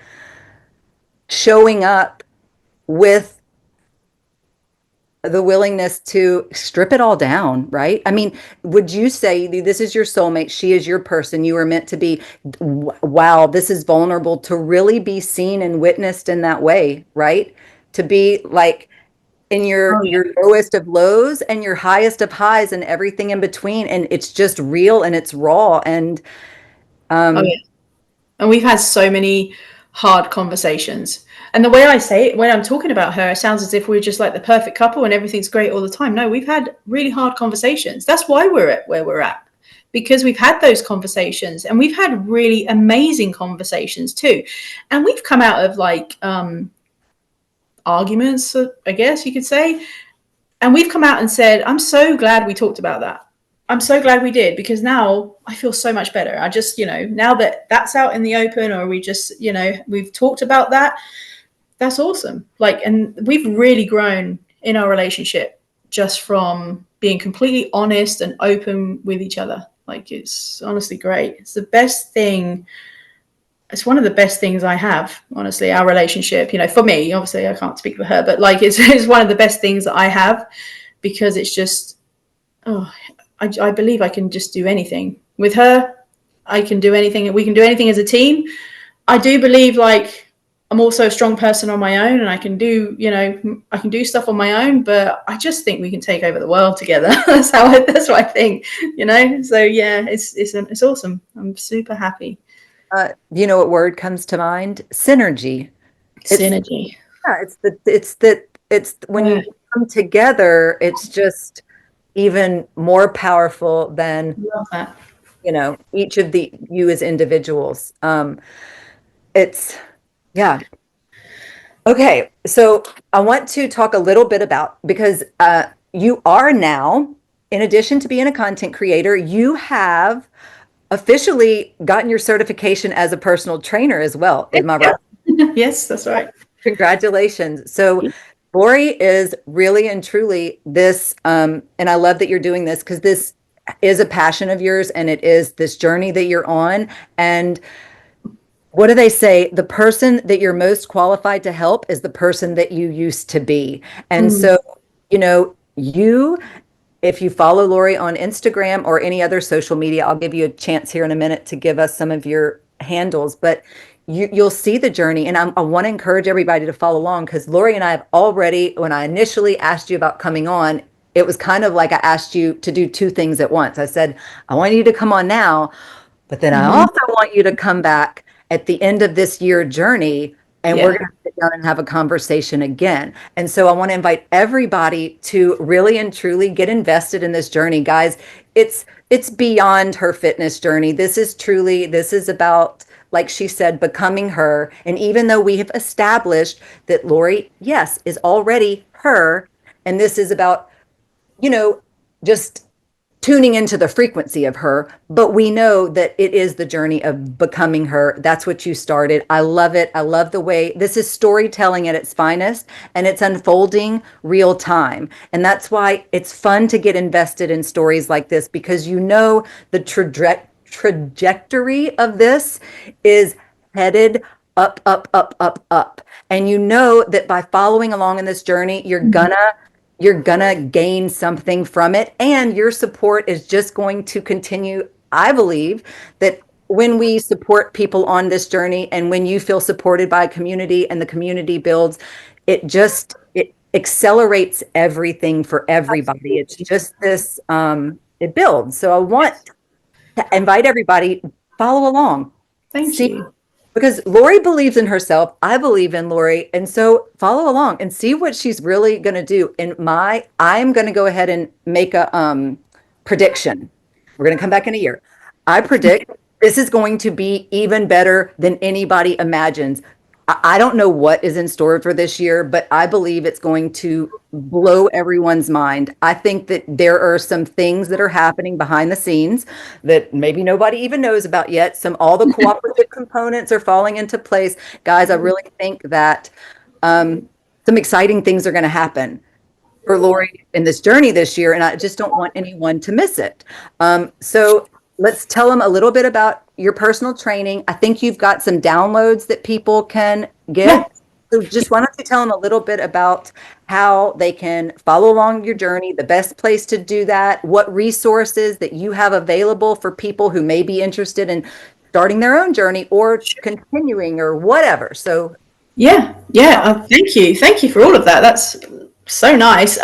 showing up with the willingness to strip it all down, right? I mean, would you say this is your soulmate, she is your person, you are meant to be? Wow, this is vulnerable to really be seen and witnessed in that way, right? To be like in Oh your yeah. lowest of lows and your highest of highs and everything in between, and it's just real and it's raw. And Oh um yeah. And we've had so many hard conversations. And the way I say it, when I'm talking about her, it sounds as if we're just like the perfect couple and everything's great all the time. No, we've had really hard conversations. That's why we're at where we're at, because we've had those conversations, and we've had really amazing conversations too. And we've come out of like arguments, I guess you could say. And we've come out and said, I'm so glad we talked about that. I'm so glad we did, because now I feel so much better. I just, now that that's out in the open, or we just, we've talked about that, that's awesome. Like, and we've really grown in our relationship just from being completely honest and open with each other. Like, it's honestly great. It's the best thing. It's one of the best things I have, honestly, our relationship, for me. Obviously I can't speak for her, but like, it's one of the best things that I have, because it's just, I believe I can just do anything with her. I can do anything. We can do anything as a team. I do believe, like, I'm also a strong person on my own, and I can do, I can do stuff on my own, but I just think we can take over the world together. That's what I think, So yeah, it's awesome. I'm super happy. You know what word comes to mind? Synergy. It's Synergy. yeah, it's when Yeah. you come together, it's just even more powerful than, Love that. each of you as individuals. It's yeah. Okay, so I want to talk a little bit about, because you are now, in addition to being a content creator, you have officially gotten your certification as a personal trainer as well. Am I right? Yes, that's right. Congratulations. So Lori is really and truly this, and I love that you're doing this, because this is a passion of yours, and it is this journey that you're on. And what do they say? The person that you're most qualified to help is the person that you used to be. And Mm. so, you, if you follow Lori on Instagram or any other social media, I'll give you a chance here in a minute to give us some of your handles, but you'll see the journey. And I want to encourage everybody to follow along, because Lori and I have already, when I initially asked you about coming on, it was kind of like I asked you to do two things at once. I said, I want you to come on now, but then I Mm-hmm. also want you to come back at the end of this year journey, and we're Yeah. going to sit down and have a conversation again. And so I want to invite everybody to really and truly get invested in this journey, guys. It's beyond her fitness journey. This is about, like she said, becoming her. And even though we have established that Lori, yes, is already her, and this is about, just tuning into the frequency of her, but we know that it is the journey of becoming her. That's what you started. I love it. I love the way this is storytelling at its finest, and it's unfolding real time. And that's why it's fun to get invested in stories like this, because the trajectory of this is headed up, up, up, up, up. And you know that by following along in this journey, you're gonna gain something from it, and your support is just going to continue. I believe that when we support people on this journey, and when you feel supported by a community and the community builds, it accelerates everything for everybody. It's Absolutely. just this, it builds. So I want to invite everybody, follow along. Thank See, you. because Lori believes in herself. I believe in Lori. And so follow along and see what she's really going to do. I'm going to go ahead and make a prediction. We're going to come back in a year. I predict this is going to be even better than anybody imagines. I don't know what is in store for this year, but I believe it's going to blow everyone's mind. I think that there are some things that are happening behind the scenes that maybe nobody even knows about yet. All the cooperative components are falling into place. Guys, I really think that some exciting things are going to happen for Lori in this journey this year, and I just don't want anyone to miss it. So let's tell them a little bit about your personal training. I think you've got some downloads that people can Yeah. get. So just why don't you tell them a little bit about how they can follow along your journey, the best place to do that, what resources that you have available for people who may be interested in starting their own journey or continuing or whatever. So Yeah. Yeah. Thank you for all of that. That's so nice.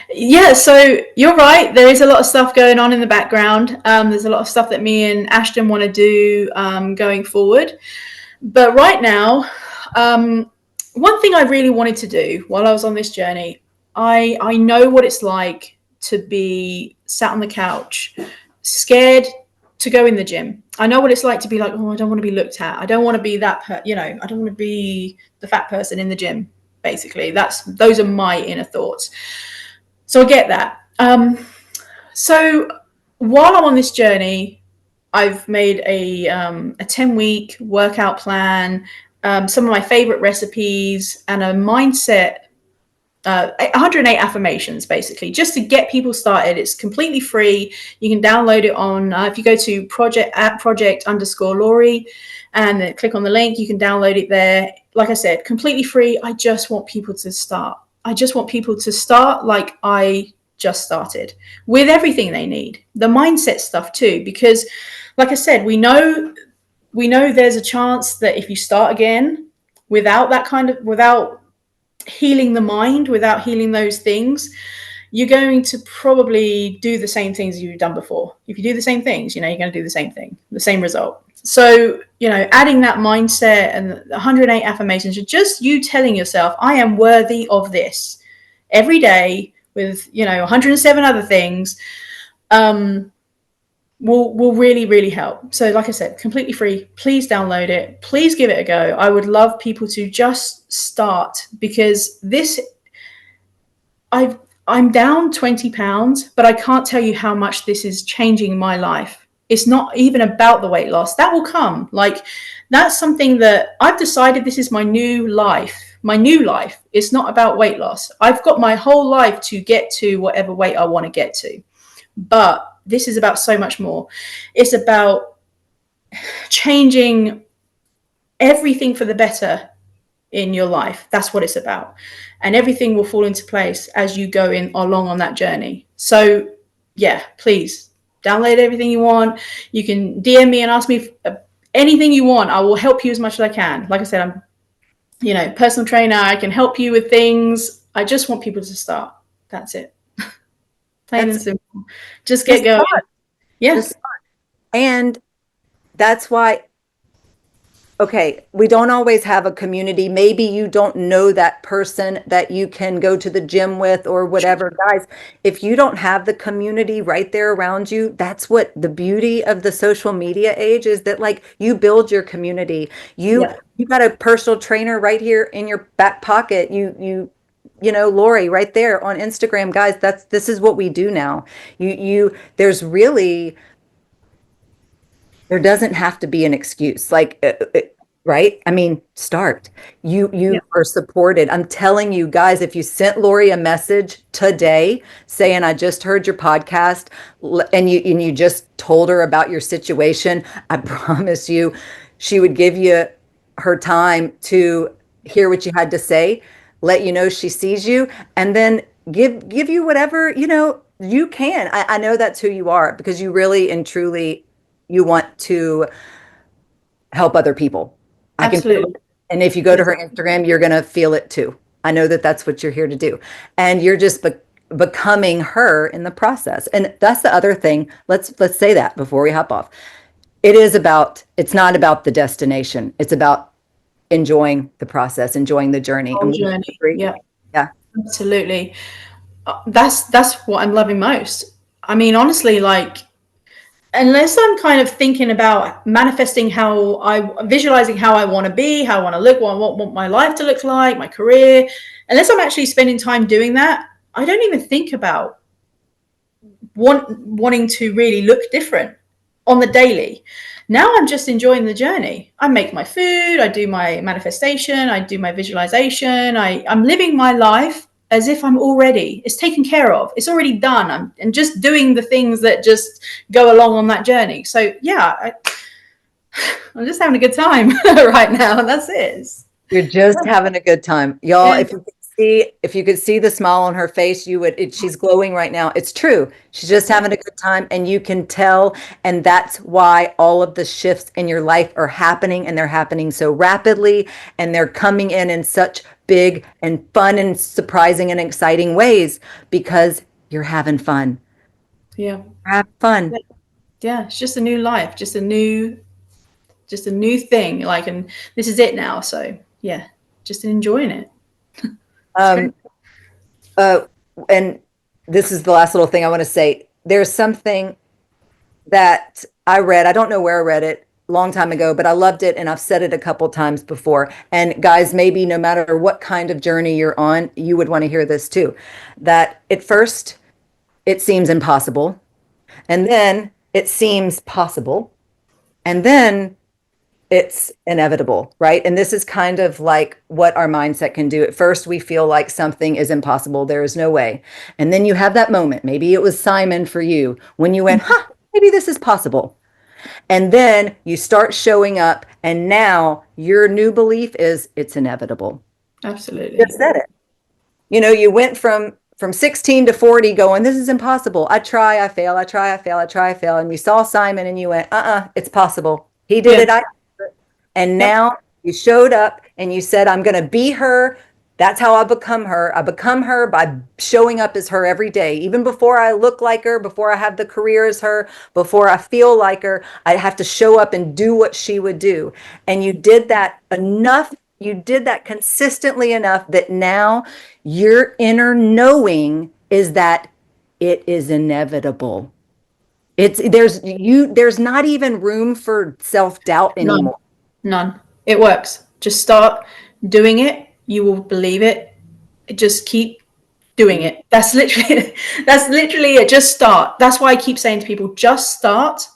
Yeah. So you're right. There is a lot of stuff going on in the background. There's a lot of stuff that me and Ashton want to do going forward. But right now, one thing I really wanted to do while I was on this journey, I know what it's like to be sat on the couch, scared to go in the gym. I know what it's like to be like, oh, I don't want to be looked at. I don't want to be that, I don't want to be the fat person in the gym. Basically, those are my inner thoughts. So I get that. So while I'm on this journey, I've made a 10-week workout plan, some of my favorite recipes, and a mindset 108 affirmations, basically, just to get people started. It's completely free. You can download it on, if you go to project_Lori and then click on the link, you can download it there. Like I said, completely free. I just want people to start. I just want people to start like I just started, with everything they need. The mindset stuff too, because like I said, we know there's a chance that if you start again without healing the mind, without healing those things, you're going to probably do the same things you've done before. If you do the same things, you're going to do the same thing, the same result. So, adding that mindset and the 108 affirmations are just you telling yourself, I am worthy of this every day, with, 107 other things, will really, really help. So like I said, completely free. Please download it. Please give it a go. I would love people to just start, because I'm down 20 pounds, but I can't tell you how much this is changing my life. It's not even about the weight loss. That will come. Like, that's something that I've decided this is my new life. My new life. It's not about weight loss. I've got my whole life to get to whatever weight I want to get to. But this is about so much more. It's about changing everything for the better in your life. That's what it's about. And everything will fall into place as you go along on that journey. So yeah, please download everything you want. You can DM me and ask me anything you want. I will help you as much as I can. Like I said, I'm, personal trainer. I can help you with things. I just want people to start. That's it. Plain and simple. Just get going. Start. Yeah. Just start. And that's why, okay, we don't always have a community. Maybe you don't know that person that you can go to the gym with or whatever. Guys, if you don't have the community right there around you, that's what the beauty of the social media age is, that like you build your community. You got a personal trainer right here in your back pocket. Lori right there on Instagram. Guys, this is what we do now. There's really, there doesn't have to be an excuse. Like, right? I mean, start. You are supported. I'm telling you guys, if you sent Lori a message today saying, I just heard your podcast, and you just told her about your situation, I promise you she would give you her time to hear what you had to say, let you know she sees you, and then give you whatever, you can. I know that's who you are, because you really and truly, you want to help other people. I can feel Absolutely. it. And if you go to her Instagram, you're going to feel it too. I know that that's what you're here to do. And you're just becoming her in the process. And that's the other thing. Let's say that before we hop off. It's not about the destination. It's about enjoying the process, enjoying the journey. Whole And journey. Yeah, yeah. absolutely. That's what I'm loving most. I mean, honestly, like, unless I'm kind of thinking about manifesting visualizing how I want to be, how I want to look, what I want my life to look like, my career, unless I'm actually spending time doing that, I don't even think about wanting to really look different on the daily. Now I'm just enjoying the journey. I make my food, I do my manifestation, I do my visualization, I'm living my life as if it's taken care of, it's already done. I'm just doing the things that just go along on that journey. So yeah, I'm just having a good time right now, and that's it. You're just having a good time. Y'all, Yeah. if you could see the smile on her face, she's glowing right now. It's true. She's just having a good time, and you can tell. And that's why all of the shifts in your life are happening, and they're happening so rapidly, and they're coming in such big and fun and surprising and exciting ways, because you're having fun. Yeah. Have fun. Yeah. It's just a new life, just a new just a new thing. Like, and this is it now. So yeah, just enjoying it. Um, uh, and this is the last little thing I want to say. There's something that I read. I don't know where I read it a long time ago, but I loved it and I've said it a couple times before. And guys, maybe no matter what kind of journey you're on, you would want to hear this too. That at first it seems impossible, and then it seems possible, and then it's inevitable, right? And this is kind of like what our mindset can do. At first, we feel like something is impossible. There is no way. And then you have that moment. Maybe it was Simon for you when you went, huh, maybe this is possible. And then you start showing up. And now your new belief is it's inevitable. You Absolutely. just said it. You went from 16 to 40 going, this is impossible. I try, I fail, I try, I fail, I try, I fail. And you saw Simon and you went, it's possible. He did Yeah. it. And Yep. now you showed up and you said, I'm going to be her. That's how I become her. I become her by showing up as her every day. Even before I look like her, before I have the career as her, before I feel like her, I have to show up and do what she would do. And you did that enough. You did that consistently enough that now your inner knowing is that it is inevitable. There's not even room for self-doubt None. anymore. None. It works. Just start doing it. You will believe it. Just keep doing it. That's literally that's literally it. Just start. That's why I keep saying to people, just start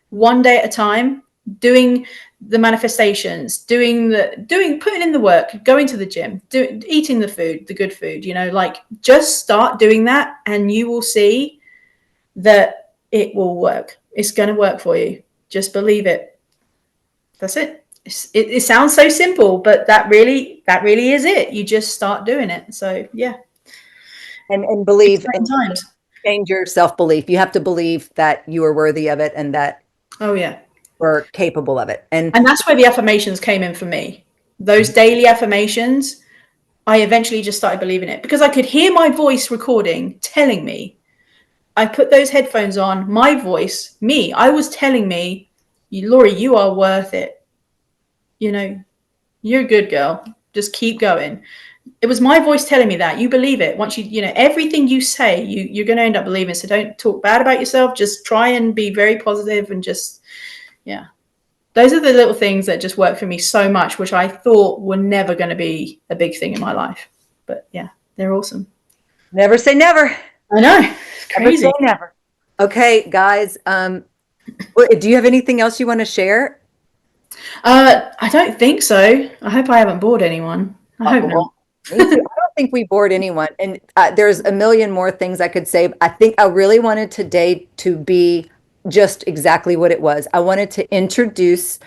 one day at a time, doing the manifestations, putting in the work, going to the gym, eating the food, the good food, like just start doing that and you will see that it will work. It's going to work for you. Just believe it. That's it. It sounds so simple, but that really is it. You just start doing it. So yeah, And believe exciting and times. change your self-belief. You have to believe that you are worthy of it and that Oh yeah. we're capable of it. And And that's where the affirmations came in for me. Those daily affirmations, I eventually just started believing it because I could hear my voice recording telling me. I put those headphones on, my voice, me, I was telling me, Lori, you are worth it. You're a good girl. Just keep going. It was my voice telling me that. You believe it. Once everything you say, you're going to end up believing. So don't talk bad about yourself. Just try and be very positive and just, yeah. Those are the little things that just work for me so much, which I thought were never going to be a big thing in my life. But yeah, they're awesome. never say never. I know. It's Never say crazy. never. Okay, guys. Do you have anything else you want to share? I don't think so. I hope I haven't bored anyone. I hope not. Well, me too. I don't think we bored anyone. And there's a million more things I could say. I think I really wanted today to be just exactly what it was. I wanted to introduce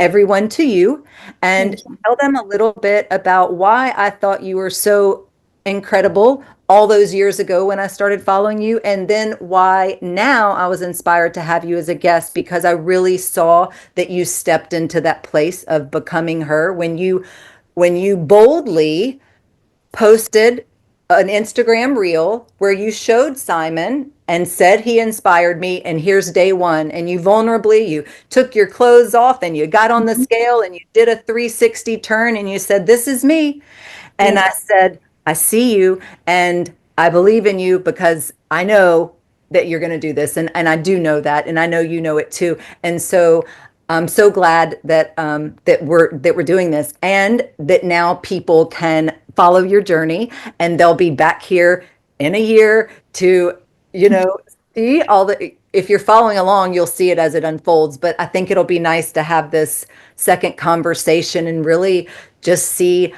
everyone to you and Thank you. tell them a little bit about why I thought you were so incredible all those years ago when I started following you, and then why now I was inspired to have you as a guest because I really saw that you stepped into that place of becoming her when you boldly posted an Instagram reel where you showed Simon and said he inspired me and here's day one, and you took your clothes off and you got on the Mhm. scale and you did a 360 turn and you said this is me, and Yeah. I said I see you and I believe in you because I know that you're going to do this, and I do know that, and I know you know it too. And so I'm so glad that we're doing this and that now people can follow your journey and they'll be back here in a year to, see all the, if you're following along, you'll see it as it unfolds. But I think it'll be nice to have this second conversation and really just see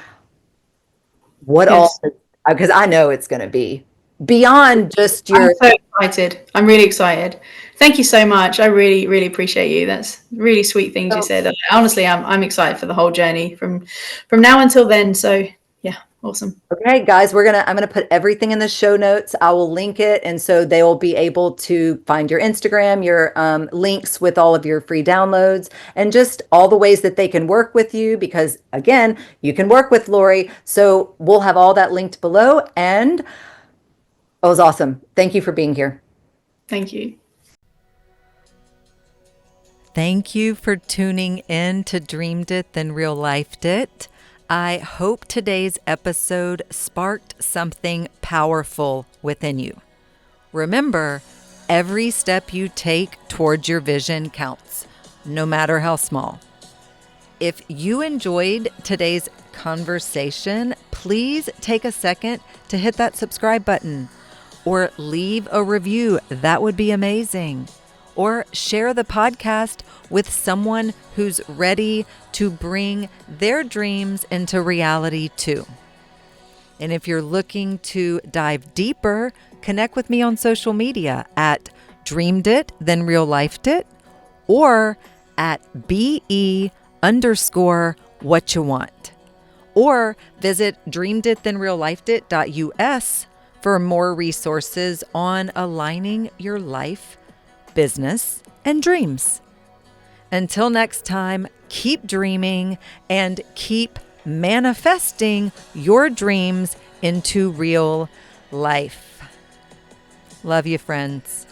what all, Yes. because I know it's going to be beyond just I'm your, so excited. I'm really excited. Thank you so much. I really, really appreciate you. That's really sweet things you said. Honestly, I'm excited for the whole journey from now until then. So yeah, awesome. okay, guys, I'm gonna put everything in the show notes. I will link it, and so they will be able to find your Instagram, your links with all of your free downloads, and just all the ways that they can work with you. Because again, you can work with Lori. So we'll have all that linked below. And it was awesome. Thank you for being here. Thank you. Thank you for tuning in to Dreamed It, Then Real Lifed It. I hope today's episode sparked something powerful within you. Remember, every step you take towards your vision counts, no matter how small. If you enjoyed today's conversation, please take a second to hit that subscribe button or leave a review. That would be amazing. Or share the podcast with someone who's ready to bring their dreams into reality too. And if you're looking to dive deeper, connect with me on social media at Dreamed It, Then Real Lifed It, or at BE_what you want. Or visit dreameditthenreallifedit.us for more resources on aligning your life, business, and dreams. Until next time, keep dreaming and keep manifesting your dreams into real life. Love you, friends.